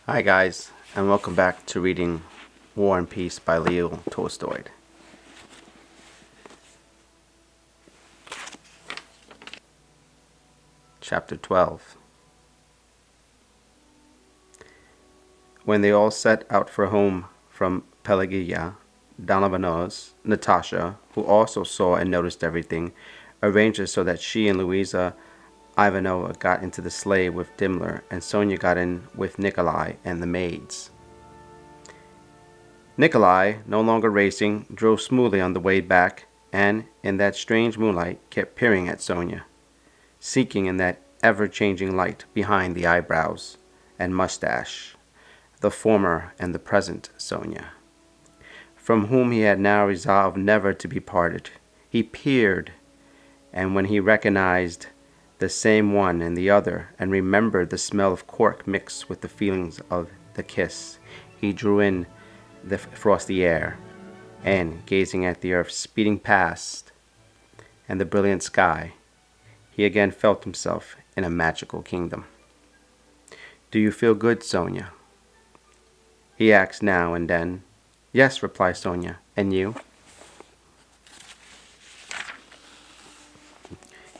Hi guys, and welcome back to reading War and Peace by Leo Tolstoy. Chapter 12. When they all set out for home from Pelagia, Dalmanos, Natasha, who also saw and noticed everything, arranged it so that she and Louisa Ivanova got into the sleigh with Dimmler, and Sonia got in with Nikolai and the maids. Nikolai, no longer racing, drove smoothly on the way back, and, in that strange moonlight, kept peering at Sonia, seeking in that ever-changing light behind the eyebrows and mustache, the former and the present Sonia, from whom he had now resolved never to be parted. He peered, and when he recognized the same one in the other, and remembered the smell of cork mixed with the feelings of the kiss, he drew in the frosty air, and, gazing at the earth speeding past and the brilliant sky, he again felt himself in a magical kingdom. "Do you feel good, Sonia?" he asked now and then. "Yes," replied Sonia. "And you?"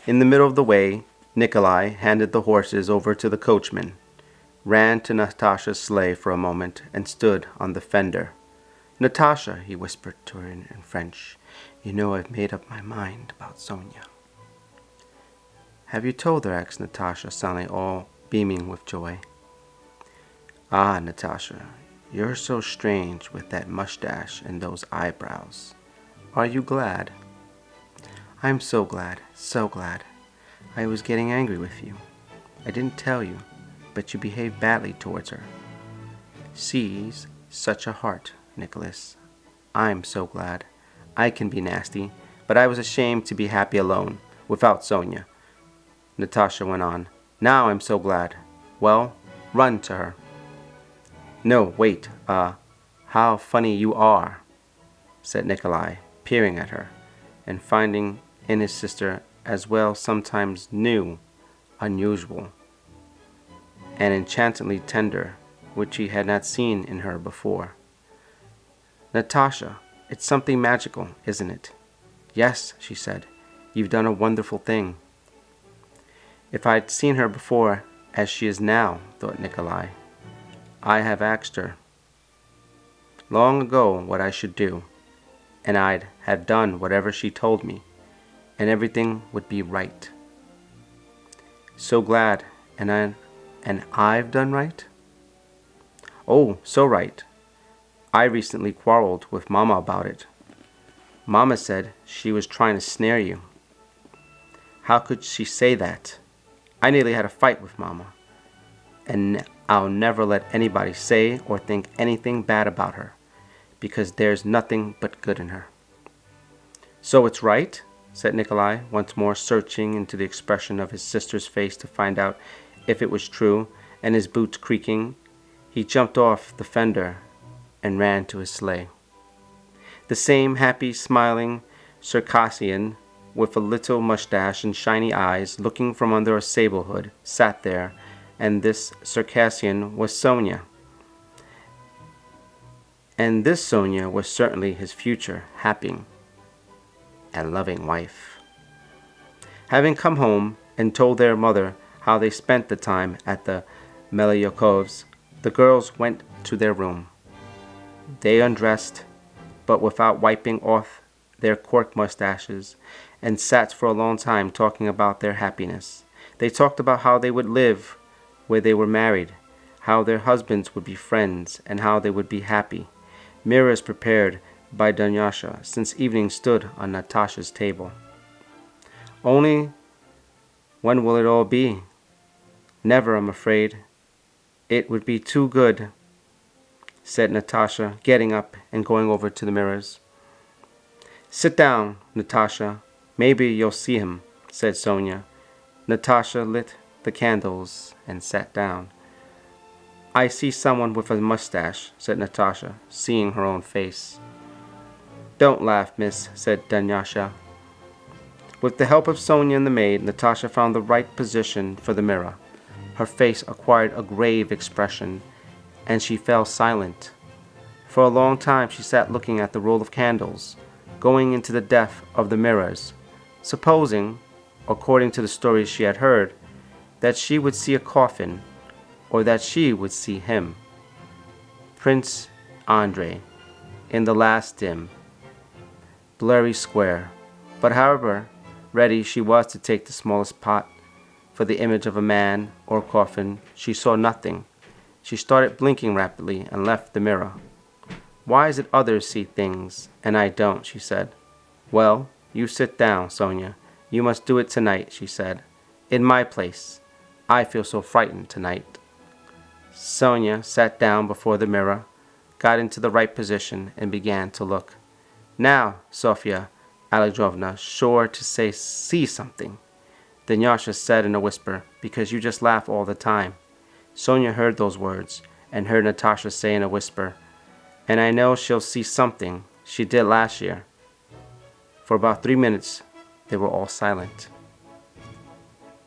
In the middle of the way, Nikolai handed the horses over to the coachman, ran to Natasha's sleigh for a moment, and stood on the fender. "Natasha," he whispered to her in French, "you know I've made up my mind about Sonia." "Have you told her?" asked Natasha, suddenly all beaming with joy. "Ah, Natasha, you're so strange with that mustache and those eyebrows. Are you glad?" "I'm so glad, so glad. I was getting angry with you. I didn't tell you, but you behaved badly towards her. She's such a heart, Nicholas. I'm so glad. I can be nasty, but I was ashamed to be happy alone, without Sonia." Natasha went on. "Now I'm so glad. Well, run to her." "No, wait, how funny you are," said Nikolai, peering at her, and finding in his sister as well sometimes new, unusual, and enchantingly tender, which he had not seen in her before. "Natasha, it's something magical, isn't it?" "Yes," she said, "you've done a wonderful thing." "If I'd seen her before as she is now," thought Nikolai, "I have asked her long ago what I should do, and I'd have done whatever she told me, and everything would be right. So glad, and I've done right? Oh, so right. I recently quarreled with Mama about it. Mama said she was trying to snare you. How could she say that? I nearly had a fight with Mama, and I'll never let anybody say or think anything bad about her, because there's nothing but good in her." "So it's right?" said Nikolai, once more searching into the expression of his sister's face to find out if it was true, and his boots creaking, he jumped off the fender and ran to his sleigh. The same happy, smiling Circassian, with a little mustache and shiny eyes, looking from under a sable hood, sat there, and this Circassian was Sonia. And this Sonia was certainly his future, happy and loving wife. Having come home and told their mother how they spent the time at the Melyakovs', the girls went to their room. They undressed, but without wiping off their cork mustaches, and sat for a long time talking about their happiness. They talked about how they would live where they were married, how their husbands would be friends, and how they would be happy. Mirrors prepared by Dunyasha, since evening stood on Natasha's table. "Only when will it all be?" "Never, I'm afraid. It would be too good," said Natasha, getting up and going over to the mirrors. "Sit down, Natasha. Maybe you'll see him," said Sonia. Natasha lit the candles and sat down. "I see someone with a mustache," said Natasha, seeing her own face. "Don't laugh, miss," said Dunyasha. With the help of Sonia and the maid, Natasha found the right position for the mirror. Her face acquired a grave expression, and she fell silent. For a long time she sat looking at the roll of candles, going into the depth of the mirrors, supposing, according to the stories she had heard, that she would see a coffin, or that she would see him, Prince Andrei, in the last dim, blurry square. But however ready she was to take the smallest pot for the image of a man or coffin, she saw nothing. She started blinking rapidly and left the mirror. "Why is it others see things and I don't?" she said. "Well, you sit down, Sonia. You must do it tonight," she said. "In my place. I feel so frightened tonight." Sonia sat down before the mirror, got into the right position, and began to look. "Now, Sofya Alexandrovna, sure to see something," Dunyasha said in a whisper, "because you just laugh all the time." Sonia heard those words, and heard Natasha say in a whisper, "And I know she'll see something. She did last year." For about 3 minutes, they were all silent.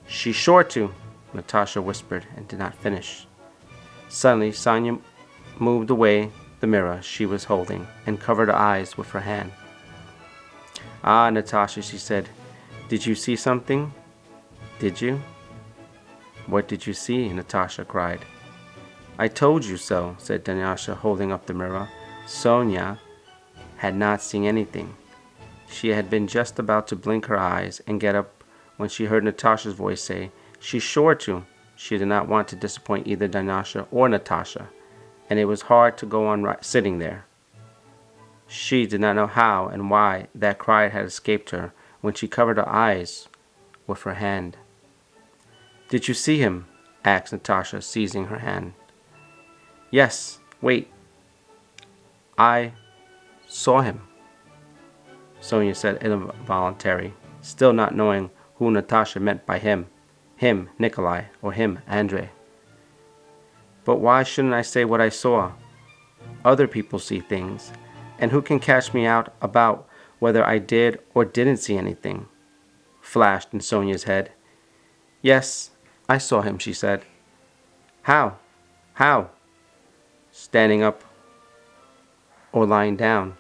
"She's sure to," Natasha whispered and did not finish. Suddenly, Sonia moved away the mirror she was holding and covered her eyes with her hand. "Ah, Natasha," she said, "did you see something? Did you?" "What did you see?" Natasha cried. "I told you so," said Dunyasha, holding up the mirror. Sonia had not seen anything. She had been just about to blink her eyes and get up when she heard Natasha's voice say, "She's sure to." She did not want to disappoint either Dunyasha or Natasha, and it was hard to go on sitting there. She did not know how and why that cry had escaped her when she covered her eyes with her hand. "Did you see him?" asked Natasha, seizing her hand. "Yes, wait. I saw him," Sonia said involuntarily, still not knowing who Natasha meant by him, Nikolai, or him, Andrei. "But why shouldn't I say what I saw? Other people see things, and who can catch me out about whether I did or didn't see anything?" flashed in Sonia's head. "Yes, I saw him," she said. "How? How? Standing up or lying down?"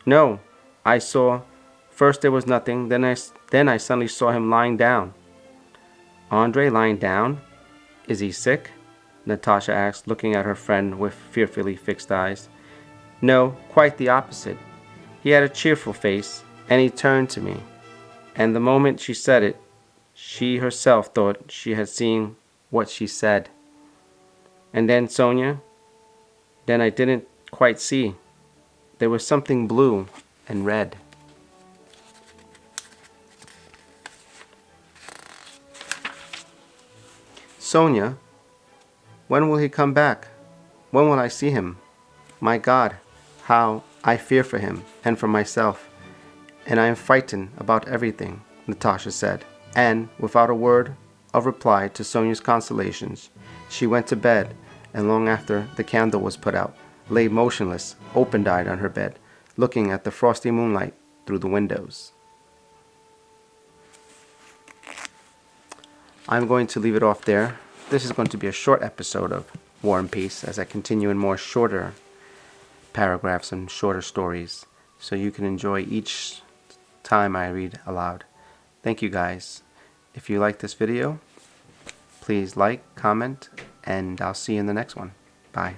"No, I saw. First there was nothing, then I suddenly saw him lying down." "Andrei lying down? Is he sick?" Natasha asked, looking at her friend with fearfully fixed eyes. "No, quite the opposite. He had a cheerful face, and he turned to me." And the moment she said it, she herself thought she had seen what she said. "And then, Sonia, then I didn't quite see. There was something blue and red." "Sonia, when will he come back? When will I see him? My God, how I fear for him and for myself, and I am frightened about everything," Natasha said, and, without a word of reply to Sonia's consolations, she went to bed, and long after the candle was put out, lay motionless, open-eyed on her bed, looking at the frosty moonlight through the windows. I'm going to leave it off there. This is going to be a short episode of War and Peace as I continue in more shorter paragraphs and shorter stories, so you can enjoy each time I read aloud. Thank you guys. If you like this video, please like, comment, and I'll see you in the next one. Bye.